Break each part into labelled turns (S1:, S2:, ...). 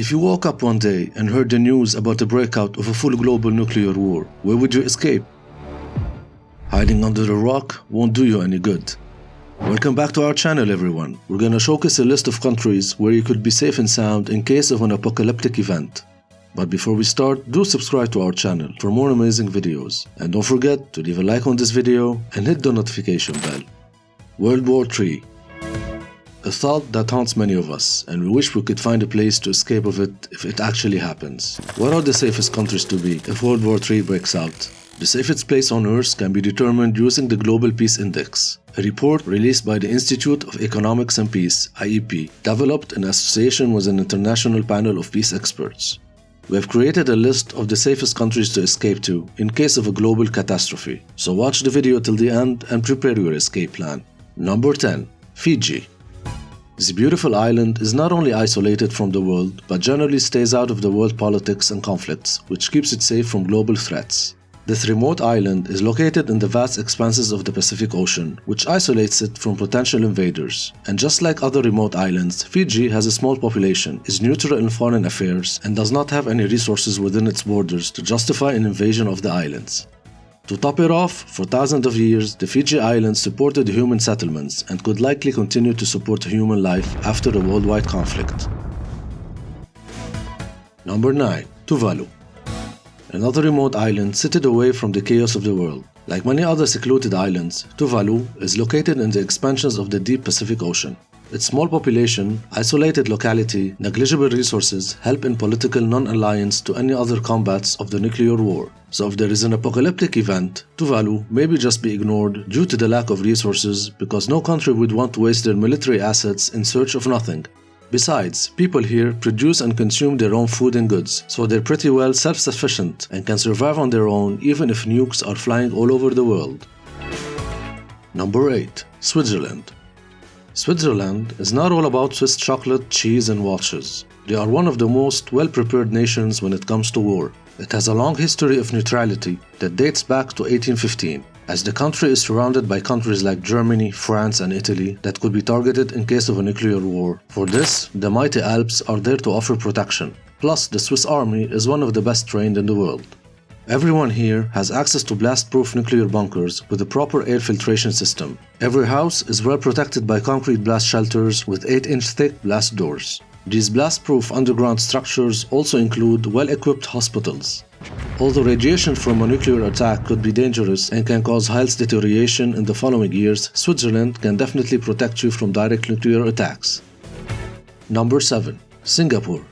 S1: If you woke up one day and heard the news about the breakout of a full global nuclear war, where would you escape? Hiding under a rock won't do you any good. Welcome back to our channel, everyone. We're gonna showcase a list of countries where you could be safe and sound in case of an apocalyptic event. But before we start, do subscribe to our channel for more amazing videos. And don't forget to leave a like on this video and hit the notification bell. World War III. A thought that haunts many of us, and we wish we could find a place to escape of it if it actually happens. What are the safest countries to be if World War III breaks out? The safest place on Earth can be determined using the Global Peace Index, a report released by the Institute of Economics and Peace, IEP, developed in association with an international panel of peace experts. We have created a list of the safest countries to escape to in case of a global catastrophe, so watch the video till the end and prepare your escape plan. Number 10. Fiji. This beautiful island is not only isolated from the world, but generally stays out of the world politics and conflicts, which keeps it safe from global threats. This remote island is located in the vast expanses of the Pacific Ocean, which isolates it from potential invaders. And just like other remote islands, Fiji has a small population, is neutral in foreign affairs, and does not have any resources within its borders to justify an invasion of the islands. To top it off, for thousands of years, the Fiji Islands supported human settlements and could likely continue to support human life after a worldwide conflict. Number 9. Tuvalu. Another remote island situated away from the chaos of the world. Like many other secluded islands, Tuvalu is located in the expansions of the deep Pacific Ocean. Its small population, isolated locality, negligible resources help in political non-alliance to any other combats of the nuclear war. So if there is an apocalyptic event, Tuvalu maybe just be ignored due to the lack of resources because no country would want to waste their military assets in search of nothing. Besides, people here produce and consume their own food and goods, so they're pretty well self-sufficient and can survive on their own even if nukes are flying all over the world. Number 8. Switzerland. Switzerland is not all about Swiss chocolate, cheese and watches. They are one of the most well-prepared nations when it comes to war. It has a long history of neutrality that dates back to 1815, as the country is surrounded by countries like Germany, France and Italy that could be targeted in case of a nuclear war. For this, the mighty Alps are there to offer protection. Plus, the Swiss army is one of the best trained in the world. Everyone here has access to blast-proof nuclear bunkers with a proper air filtration system. Every house is well protected by concrete blast shelters with 8-inch thick blast doors. These blast-proof underground structures also include well-equipped hospitals. Although radiation from a nuclear attack could be dangerous and can cause health deterioration in the following years, Switzerland can definitely protect you from direct nuclear attacks. Number 7. Singapore.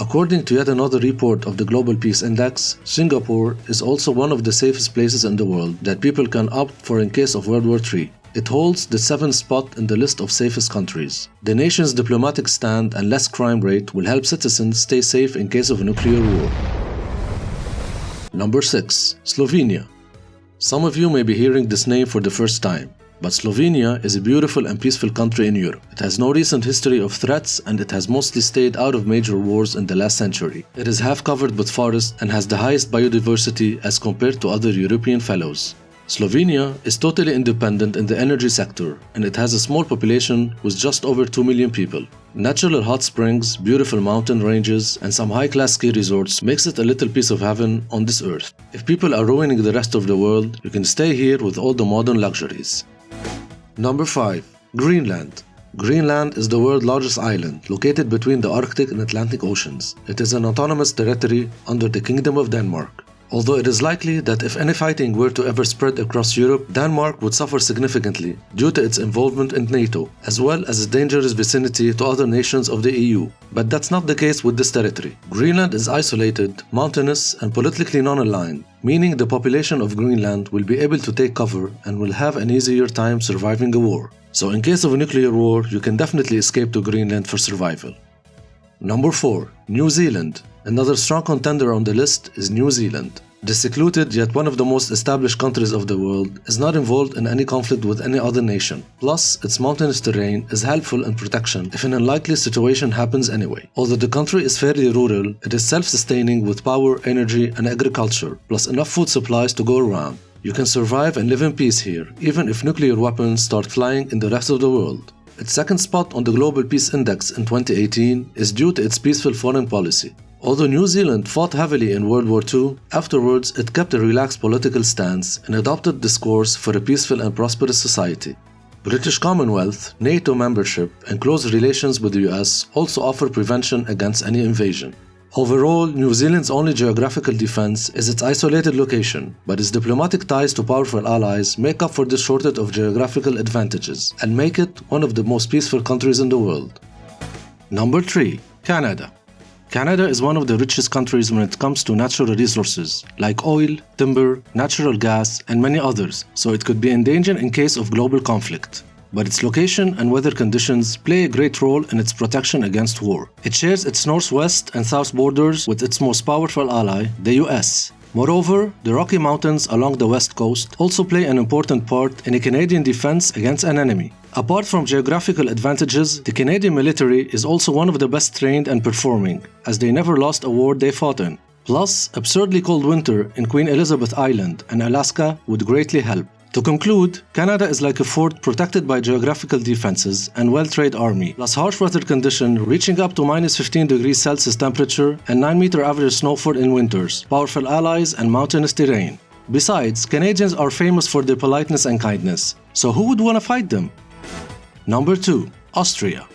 S1: According to yet another report of the Global Peace Index, Singapore is also one of the safest places in the world that people can opt for in case of World War III. It holds the 7th spot in the list of safest countries. The nation's diplomatic stand and less crime rate will help citizens stay safe in case of a nuclear war. Number 6. Slovenia. Some of you may be hearing this name for the first time. But Slovenia is a beautiful and peaceful country in Europe. It has no recent history of threats and it has mostly stayed out of major wars in the last century. It is half covered with forests and has the highest biodiversity as compared to other European fellows. Slovenia is totally independent in the energy sector and it has a small population with just over 2 million people. Natural hot springs, beautiful mountain ranges and some high-class ski resorts makes it a little piece of heaven on this earth. If people are ruining the rest of the world, you can stay here with all the modern luxuries. Number 5. Greenland. Greenland is the world's largest island, located between the Arctic and Atlantic Oceans. It is an autonomous territory under the Kingdom of Denmark. Although it is likely that if any fighting were to ever spread across Europe, Denmark would suffer significantly due to its involvement in NATO, as well as its dangerous vicinity to other nations of the EU. But that's not the case with this territory. Greenland is isolated, mountainous, and politically non-aligned, meaning the population of Greenland will be able to take cover and will have an easier time surviving a war. So in case of a nuclear war, you can definitely escape to Greenland for survival. Number 4. New Zealand. Another strong contender on the list is New Zealand. The secluded yet one of the most established countries of the world is not involved in any conflict with any other nation. Plus, its mountainous terrain is helpful in protection if an unlikely situation happens anyway. Although the country is fairly rural, it is self-sustaining with power, energy and agriculture, plus enough food supplies to go around. You can survive and live in peace here, even if nuclear weapons start flying in the rest of the world. Its second spot on the Global Peace Index in 2018 is due to its peaceful foreign policy. Although New Zealand fought heavily in World War II, afterwards it kept a relaxed political stance and adopted this course for a peaceful and prosperous society. British Commonwealth, NATO membership, and close relations with the US also offer prevention against any invasion. Overall, New Zealand's only geographical defense is its isolated location, but its diplomatic ties to powerful allies make up for this shortage of geographical advantages and make it one of the most peaceful countries in the world. Number 3. Canada. Canada is one of the richest countries when it comes to natural resources like oil, timber, natural gas, and many others, so it could be in danger in case of global conflict. But its location and weather conditions play a great role in its protection against war. It shares its northwest and south borders with its most powerful ally, the US. Moreover, the Rocky Mountains along the west coast also play an important part in a Canadian defense against an enemy. Apart from geographical advantages, the Canadian military is also one of the best trained and performing, as they never lost a war they fought in. Plus, absurdly cold winter in Queen Elizabeth Island and Alaska would greatly help. To conclude, Canada is like a fort protected by geographical defenses and well-trained army, plus harsh weather conditions reaching up to -15°C temperature and 9-meter average snowfall in winters, powerful allies, and mountainous terrain. Besides, Canadians are famous for their politeness and kindness, so who would want to fight them? Number 2. Austria.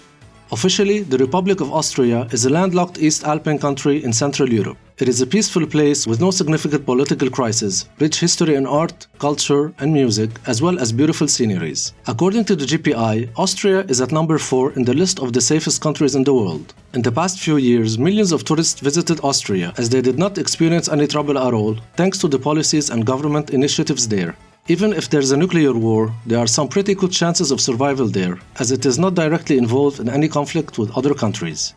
S1: Officially, the Republic of Austria is a landlocked East Alpine country in Central Europe. It is a peaceful place with no significant political crisis, rich history in art, culture, and music, as well as beautiful sceneries. According to the GPI, Austria is at number 4 in the list of the safest countries in the world. In the past few years, millions of tourists visited Austria as they did not experience any trouble at all, thanks to the policies and government initiatives there. Even if there's a nuclear war, there are some pretty good chances of survival there, as it is not directly involved in any conflict with other countries.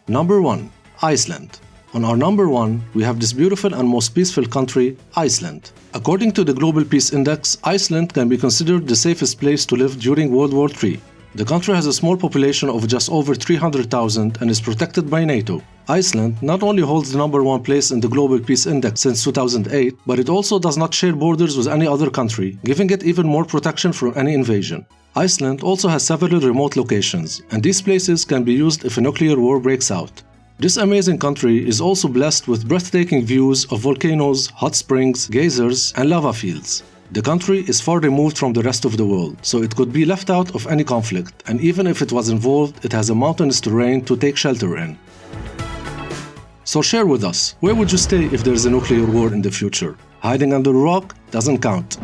S1: Number 1. Iceland. On our number 1, we have this beautiful and most peaceful country, Iceland. According to the Global Peace Index, Iceland can be considered the safest place to live during World War III. The country has a small population of just over 300,000 and is protected by NATO. Iceland not only holds the number 1 place in the Global Peace Index since 2008, but it also does not share borders with any other country, giving it even more protection from any invasion. Iceland also has several remote locations, and these places can be used if a nuclear war breaks out. This amazing country is also blessed with breathtaking views of volcanoes, hot springs, geysers, and lava fields. The country is far removed from the rest of the world, so it could be left out of any conflict, and even if it was involved, it has a mountainous terrain to take shelter in. So share with us, where would you stay if there is a nuclear war in the future? Hiding under a rock doesn't count.